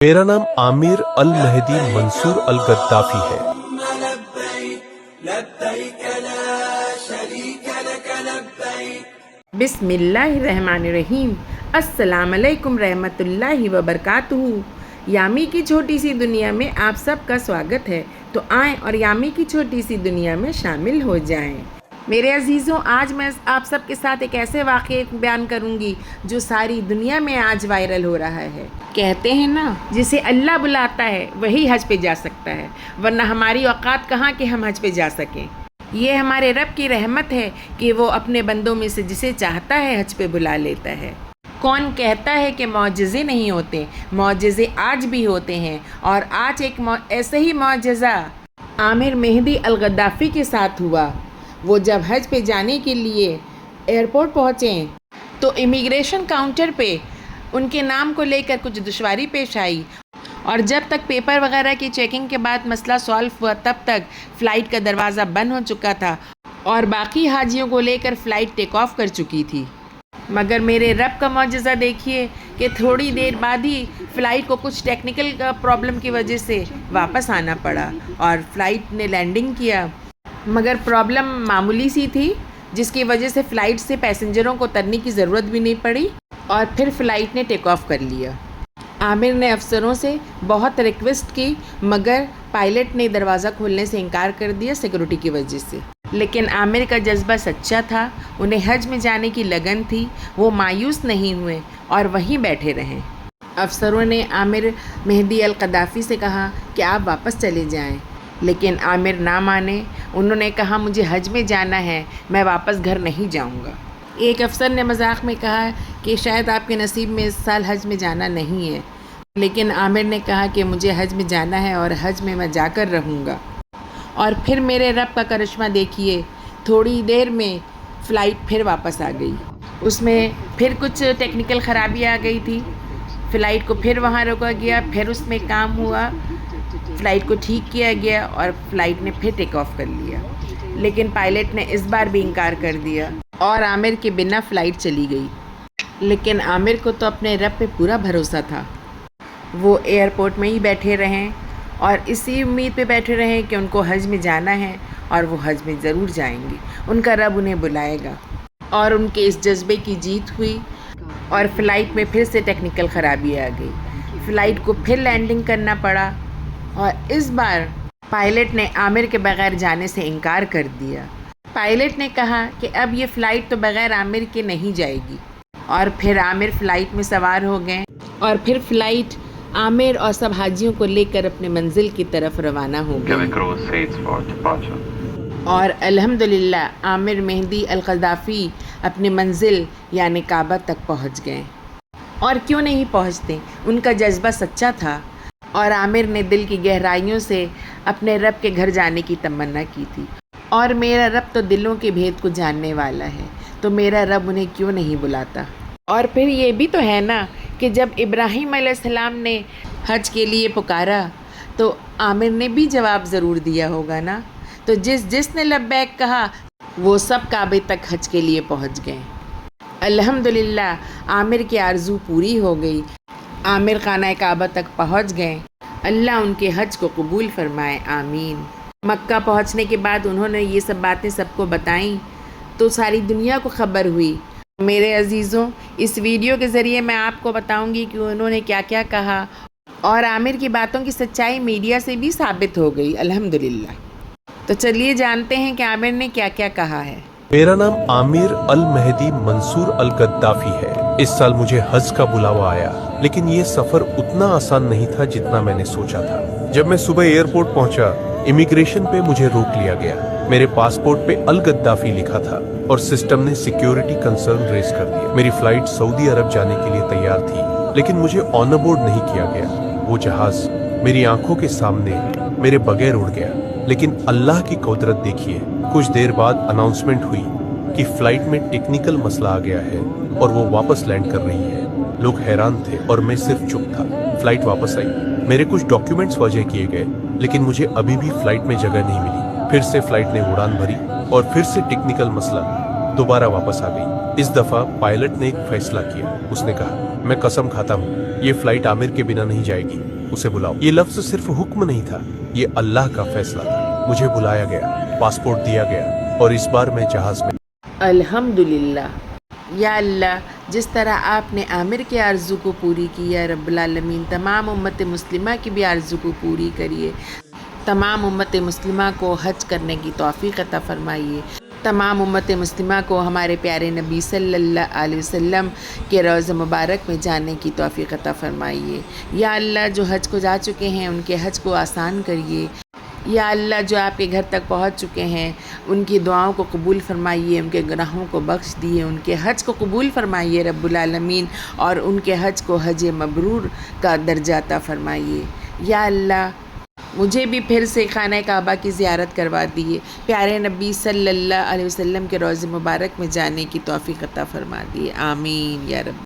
मेरा नाम आमिर अल महदी मंसूर अल गद्दाफी है। बिस्मिल्लाहिर्रहमानिर्रहीम। अस्सलाम अलैकुम रहमतुल्लाहि व बरकातुहू। यामी की छोटी सी दुनिया में आप सबका स्वागत है। तो आएँ और यामी की छोटी सी दुनिया में शामिल हो जाएं। मेरे अजीज़ों, आज मैं आप सबके साथ एक ऐसे वाक़े बयान करूंगी जो सारी दुनिया में आज वायरल हो रहा है। कहते हैं ना, जिसे अल्लाह बुलाता है वही हज पे जा सकता है, वरना हमारी औकात कहाँ कि हम हज पे जा सकें। ये हमारे रब की रहमत है कि वो अपने बंदों में से जिसे चाहता है हज पे बुला लेता है। कौन कहता है कि मौजज़े नहीं होते? मौजज़े आज भी होते हैं। और आज एक ऐसे ही मौजज़ा आमिर मेहदी अल गद्दाफ़ी के साथ हुआ। वो जब हज पे जाने के लिए एयरपोर्ट पहुँचे तो इमिग्रेशन काउंटर पे उनके नाम को लेकर कुछ दुश्वारी पेश आई, और जब तक पेपर वगैरह की चेकिंग के बाद मसला सॉल्व हुआ तब तक फ़्लाइट का दरवाज़ा बंद हो चुका था और बाकी हाजियों को लेकर फ़्लाइट टेक ऑफ कर चुकी थी। मगर मेरे रब का मौजज़ा देखिए कि थोड़ी देर बाद ही फ़्लाइट को कुछ टेक्निकल प्रॉब्लम की वजह से वापस आना पड़ा और फ़्लाइट ने लैंडिंग किया। मगर प्रॉब्लम मामूली सी थी, जिसकी वजह से फ़्लाइट से पैसेंजरों को उतरने की ज़रूरत भी नहीं पड़ी और फिर फ़्लाइट ने टेक ऑफ कर लिया। आमिर ने अफसरों से बहुत रिक्वेस्ट की, मगर पायलट ने दरवाज़ा खोलने से इनकार कर दिया सिक्योरिटी की वजह से। लेकिन आमिर का जज्बा सच्चा था, उन्हें हज में जाने की लगन थी। वो मायूस नहीं हुए और वहीं बैठे रहे। अफसरों ने आमिर मेहदी अल गद्दाफ़ी से कहा कि आप वापस चले जाएं, लेकिन आमिर ना माने। उन्होंने कहा, मुझे हज में जाना है, मैं वापस घर नहीं जाऊंगा। एक अफसर ने मजाक में कहा कि शायद आपके नसीब में इस साल हज में जाना नहीं है, लेकिन आमिर ने कहा कि मुझे हज में जाना है और हज में मैं जाकर रहूँगा। और फिर मेरे रब का करिश्मा देखिए, थोड़ी देर में फ़्लाइट फिर वापस आ गई। उसमें फिर कुछ टेक्निकल ख़राबी आ गई थी, फ़्लाइट को फिर वहाँ रोका गया, फिर उसमें काम हुआ, फ़्लाइट को ठीक किया गया और फ़्लाइट ने फिर टेक ऑफ कर लिया। लेकिन पायलट ने इस बार भी इनकार कर दिया और आमिर के बिना फ़्लाइट चली गई। लेकिन आमिर को तो अपने रब पे पूरा भरोसा था। वो एयरपोर्ट में ही बैठे रहें और इसी उम्मीद पे बैठे रहें कि उनको हज में जाना है और वो हज में ज़रूर जाएंगे। उनका रब उन्हें बुलाएगा। और उनके इस जज्बे की जीत हुई और फ़्लाइट में फिर से टेक्निकल ख़राबी आ गई। फ़्लाइट को फिर लैंडिंग करना पड़ा और इस बार पायलट ने आमिर के बग़ैर जाने से इनकार कर दिया। पायलट ने कहा कि अब ये फ़्लाइट तो बग़ैर आमिर के नहीं जाएगी। और फिर आमिर फ़्लाइट में सवार हो गए और फिर फ़्लाइट आमिर और सब हाजियों को लेकर अपने मंजिल की तरफ रवाना हो गई। और अल्हम्दुलिल्लाह आमिर मेहदी अल गद्दाफ़ी अपने मंजिल यानी काबा तक पहुंच गए। और क्यों नहीं पहुंचते, उनका जज्बा सच्चा था और आमिर ने दिल की गहराइयों से अपने रब के घर जाने की तमन्ना की थी। और मेरा रब तो दिलों के भेद को जानने वाला है, तो मेरा रब उन्हें क्यों नहीं बुलाता। और फिर ये भी तो है ना कि जब इब्राहीम अलैहिस्सलाम ने हज के लिए पुकारा तो आमिर ने भी जवाब ज़रूर दिया होगा ना। तो जिसने लब्बैक कहा वो सब काबे तक हज के लिए पहुंच गए। अल्हम्दुलिल्लाह आमिर की आरज़ू पूरी हो गई। आमिर खाना काबा तक पहुंच गए। अल्लाह उनके हज को कबूल फरमाए, आमीन। मक्का पहुंचने के बाद उन्होंने ये सब बातें सबको बताईं तो सारी दुनिया को ख़बर हुई। मेरे अजीज़ों, इस वीडियो के ज़रिए मैं आपको बताऊंगी कि उन्होंने क्या क्या कहा और आमिर की बातों की सच्चाई मीडिया से भी साबित हो गई, अल्हम्दुलिल्लाह। तो चलिए जानते हैं कि आमिर ने क्या क्या कहा है। मेरा नाम आमिर अल महदी मंसूर अल गद्दाफी है। इस साल मुझे हज का बुलावा आया, लेकिन ये सफर उतना आसान नहीं था जितना मैंने सोचा था। जब मैं सुबह एयरपोर्ट पहुंचा, इमिग्रेशन पे मुझे रोक लिया गया। मेरे पासपोर्ट पे अल गद्दाफी लिखा था और सिस्टम ने सिक्योरिटी कंसर्न रेज कर दिया। मेरी फ्लाइट सऊदी अरब जाने के लिए तैयार थी, लेकिन मुझे ऑन बोर्ड नहीं किया गया। वो जहाज मेरी आंखों के सामने मेरे बगैर उड़ गया। लेकिन अल्लाह की कुदरत देखिए, कुछ देर बाद अनाउंसमेंट हुई कि फ्लाइट में टेक्निकल मसला आ गया है और वो वापस लैंड कर रही है। लोग हैरान थे और मैं सिर्फ चुप था। फ्लाइट वापस आई, मेरे कुछ डॉक्यूमेंट्स वजह किए गए, लेकिन मुझे अभी भी फ्लाइट में जगह नहीं मिली। फिर से फ्लाइट ने उड़ान भरी और फिर से टेक्निकल मसला दोबारा वापस आ गई। इस दफा पायलट ने एक फैसला किया। उसने कहा, मैं कसम खाता हूँ ये फ्लाइट आमिर के बिना नहीं जाएगी, उसे बुलाओ। ये लफ्ज सिर्फ हुक्म नहीं था, ये अल्लाह का फैसला था। मुझे बुलाया गया, पासपोर्ट दिया गया और इस बार मैं जहाज में। अल्हम्दुलिल्लाह। या अल्लाह, जिस तरह आपने आमिर के आरज़ू को पूरी की, या रब्बुल आलमीन तमाम उम्मत मुस्लिमा की भी आरज़ू को पूरी करिए। तमाम उम्मत मुस्लिमा को हज करने की तौफ़ीक़ अता फ़रमाइए। तमाम उम्मत मुस्लिमा को हमारे प्यारे नबी सल्लल्लाहु अलैहि वसल्लम के रोज़ मुबारक में जाने की तौफ़ीक़ अता फ़रमाइए। या अल्लाह, जो हज को जा चुके हैं उनके हज को आसान करिए। या अल्लाह, जो आपके घर तक पहुंच चुके हैं उनकी दुआओं को कबूल फ़रमाइए, उनके गुनाहों को बख्श दिए, उनके हज को कबूल फ़रमाइए रब्बुल आलमीन, और उनके हज को हज मबरूर का दर्जा अता फ़रमाइए। या अल्लाह, मुझे भी फिर से खाना काबा की ज़ियारत करवा दिए, प्यारे नबी सल्लल्लाहु अलैहि वसल्लम के रोज़े मुबारक में जाने की तौफ़ीक़ अता फ़रमा दिए। आमीन या रब।